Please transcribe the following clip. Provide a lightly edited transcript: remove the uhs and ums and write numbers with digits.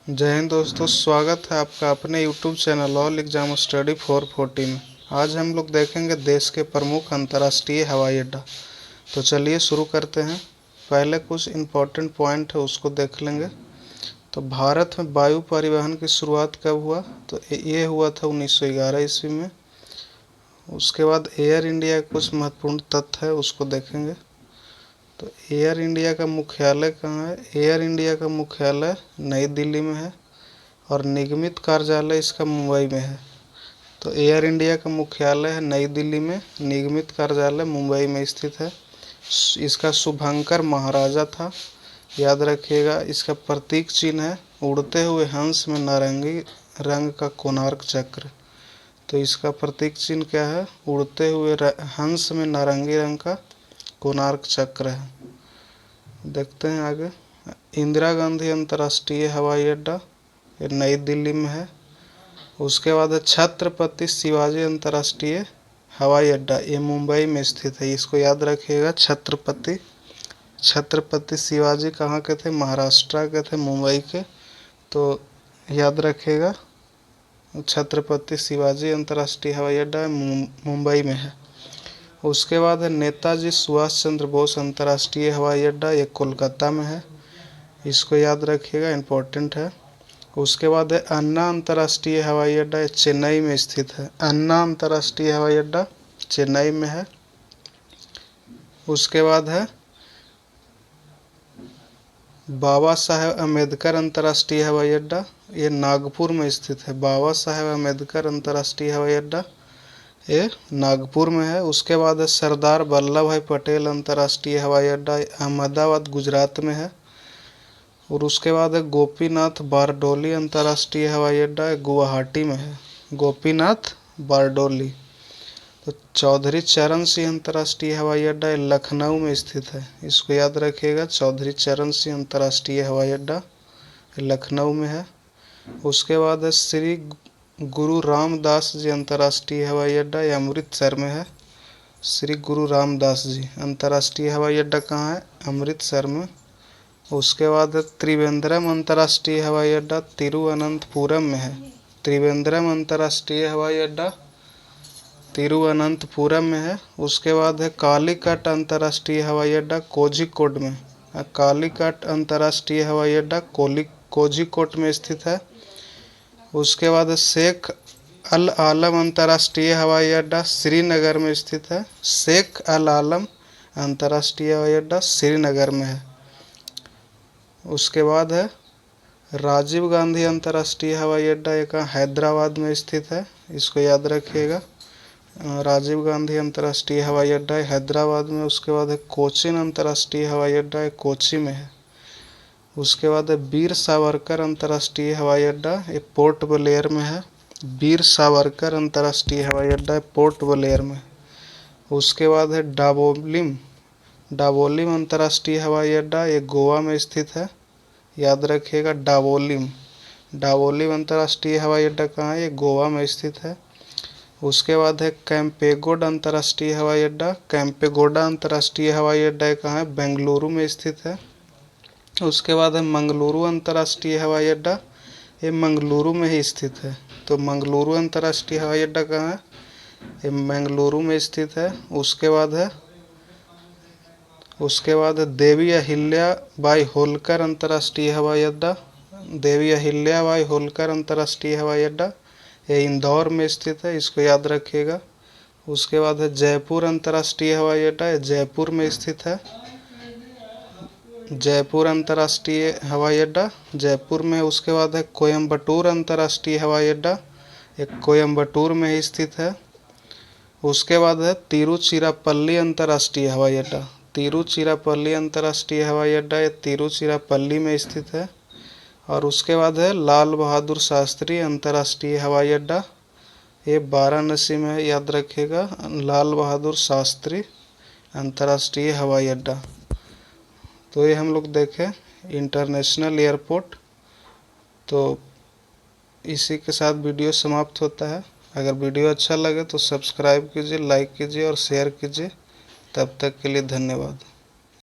जय हिंद दोस्तों, स्वागत है आपका अपने YouTube channel all exam study 440 में। आज हम लोग देखेंगे देश के प्रमुख अंतर्राष्ट्रीय हवाई अड्डा। तो चलिए शुरू करते हैं। पहले कुछ इम्पोर्टेंट पॉइंट है उसको देख लेंगे। तो भारत में वायु परिवहन की शुरुआत कब हुआ? तो ये हुआ था 1911 ईस्वी में। उसके बाद एयर इंडिया के कुछ महत्वपूर्ण तथ्य है उसको देखेंगे। तो एयर इंडिया का मुख्यालय कहाँ है? एयर इंडिया का मुख्यालय नई दिल्ली में है और निगमित कार्यालय इसका मुंबई में है। तो एयर इंडिया का मुख्यालय है नई दिल्ली में, निगमित कार्यालय मुंबई में स्थित है। इसका शुभंकर महाराजा था, याद रखिएगा। इसका प्रतीक चिन्ह है उड़ते हुए हंस में नारंगी रंग का कोणार्क चक्र। तो इसका प्रतीक चिन्ह क्या है? उड़ते हुए हंस में नारंगी रंग का कोणार्क चक्र है। देखते हैं आगे। इंदिरा गांधी अंतर्राष्ट्रीय हवाई अड्डा, ये नई दिल्ली में है। उसके बाद है छत्रपति शिवाजी अंतर्राष्ट्रीय हवाई अड्डा, ये मुंबई में स्थित है। इसको याद रखिएगा। छत्रपति शिवाजी कहाँ के थे? महाराष्ट्र के थे, मुंबई के। तो याद रखिएगा, छत्रपति शिवाजी अंतर्राष्ट्रीय हवाई अड्डा मुंबई में है। उसके बाद है नेताजी सुभाष चंद्र बोस अंतर्राष्ट्रीय हवाई अड्डा, ये कोलकाता में है। इसको याद रखिएगा, इम्पोर्टेंट है। उसके बाद है अन्ना अंतर्राष्ट्रीय हवाई अड्डा, ये चेन्नई में स्थित है। अन्ना अंतर्राष्ट्रीय हवाई अड्डा चेन्नई में है। उसके बाद है बाबा साहेब अम्बेडकर अंतर्राष्ट्रीय हवाई अड्डा, ये नागपुर में स्थित है। बाबा साहेब अम्बेडकर अंतर्राष्ट्रीय हवाई अड्डा ये नागपुर में है। उसके बाद है सरदार वल्लभ भाई पटेल अंतर्राष्ट्रीय हवाई अड्डा, अहमदाबाद गुजरात में है। और उसके बाद है गोपीनाथ बारडोली अंतर्राष्ट्रीय हवाई अड्डा, गुवाहाटी में है। गोपीनाथ बारडोली। तो चौधरी चरण सिंह अंतर्राष्ट्रीय हवाई अड्डा लखनऊ में स्थित है। इसको याद रखिएगा, चौधरी चरण सिंह अंतर्राष्ट्रीय हवाई अड्डा लखनऊ में है। उसके बाद है श्री गुरु रामदास जी अंतर्राष्ट्रीय हवाई अड्डा, यह अमृतसर में है। श्री गुरु रामदास जी अंतर्राष्ट्रीय हवाई अड्डा कहाँ है? अमृतसर में। उसके बाद है त्रिवेंद्रम अंतर्राष्ट्रीय हवाई अड्डा, तिरुवनंतपुरम में है। त्रिवेंद्रम अंतर्राष्ट्रीय हवाई अड्डा तिरुवनंतपुरम में है। उसके बाद है कालीकट अंतर्राष्ट्रीय हवाई अड्डा, कोझिकोड में। कालीकट अंतर्राष्ट्रीय हवाई अड्डा कोझिकोड में स्थित है। उसके बाद शेख अल आलम अंतर्राष्ट्रीय हवाई अड्डा श्रीनगर में स्थित है। शेख अल आलम अंतर्राष्ट्रीय हवाई अड्डा श्रीनगर में है। उसके बाद है राजीव गांधी अंतर्राष्ट्रीय हवाई अड्डा, एक हैदराबाद में स्थित है। इसको याद रखिएगा, राजीव गांधी अंतर्राष्ट्रीय हवाई अड्डा हैदराबाद में। उसके बाद है कोचीन अंतर्राष्ट्रीय हवाई अड्डा, कोची में है। उसके बाद है वीर सावरकर अंतर्राष्ट्रीय हवाई अड्डा, ये पोर्ट ब्लेयर में है। वीर सावरकर अंतर्राष्ट्रीय हवाई अड्डा पोर्ट ब्लेयर में। उसके बाद है डाबोलिम अंतर्राष्ट्रीय हवाई अड्डा, ये गोवा में स्थित है। याद रखिएगा, डाबोलिम अंतर्राष्ट्रीय हवाई अड्डा कहाँ है? ये गोवा में स्थित है। उसके बाद है कैंपेगोड अंतर्राष्ट्रीय हवाई अड्डा, कैंपेगोडा अंतर्राष्ट्रीय हवाई अड्डा कहाँ है? बेंगलुरु में स्थित है। उसके बाद है मंगलुरु अंतर्राष्ट्रीय हवाई अड्डा, ये मंगलुरु में ही स्थित है। तो मंगलुरु अंतर्राष्ट्रीय हवाई अड्डा कहाँ है? ये मंगलुरु में स्थित है। उसके बाद है देवी अहिल्याबाई होलकर अंतर्राष्ट्रीय हवाई अड्डा, देवी अहिल्याबाई होलकर अंतर्राष्ट्रीय हवाई अड्डा, ये इंदौर में स्थित है। इसको याद रखिएगा। उसके बाद है जयपुर अंतर्राष्ट्रीय हवाई अड्डा, ये जयपुर में स्थित है। जयपुर अंतर्राष्ट्रीय हवाई अड्डा जयपुर में। उसके बाद है कोयम्बटूर अंतर्राष्ट्रीय हवाई अड्डा, एक कोयम्बटूर में ही स्थित है। उसके बाद है तिरुचिरापल्ली अंतर्राष्ट्रीय हवाई अड्डा, तिरुचिरापल्ली अंतर्राष्ट्रीय हवाई अड्डा, ये तिरुचिरापल्ली में स्थित है। और उसके बाद है लाल बहादुर शास्त्री अंतर्राष्ट्रीय हवाई अड्डा, ये वाराणसी में है। याद रखिएगा, लाल बहादुर शास्त्री अंतर्राष्ट्रीय हवाई अड्डा। तो ये हम लोग देखें इंटरनेशनल एयरपोर्ट। तो इसी के साथ वीडियो समाप्त होता है। अगर वीडियो अच्छा लगे तो सब्सक्राइब कीजिए, लाइक कीजिए और शेयर कीजिए। तब तक के लिए धन्यवाद।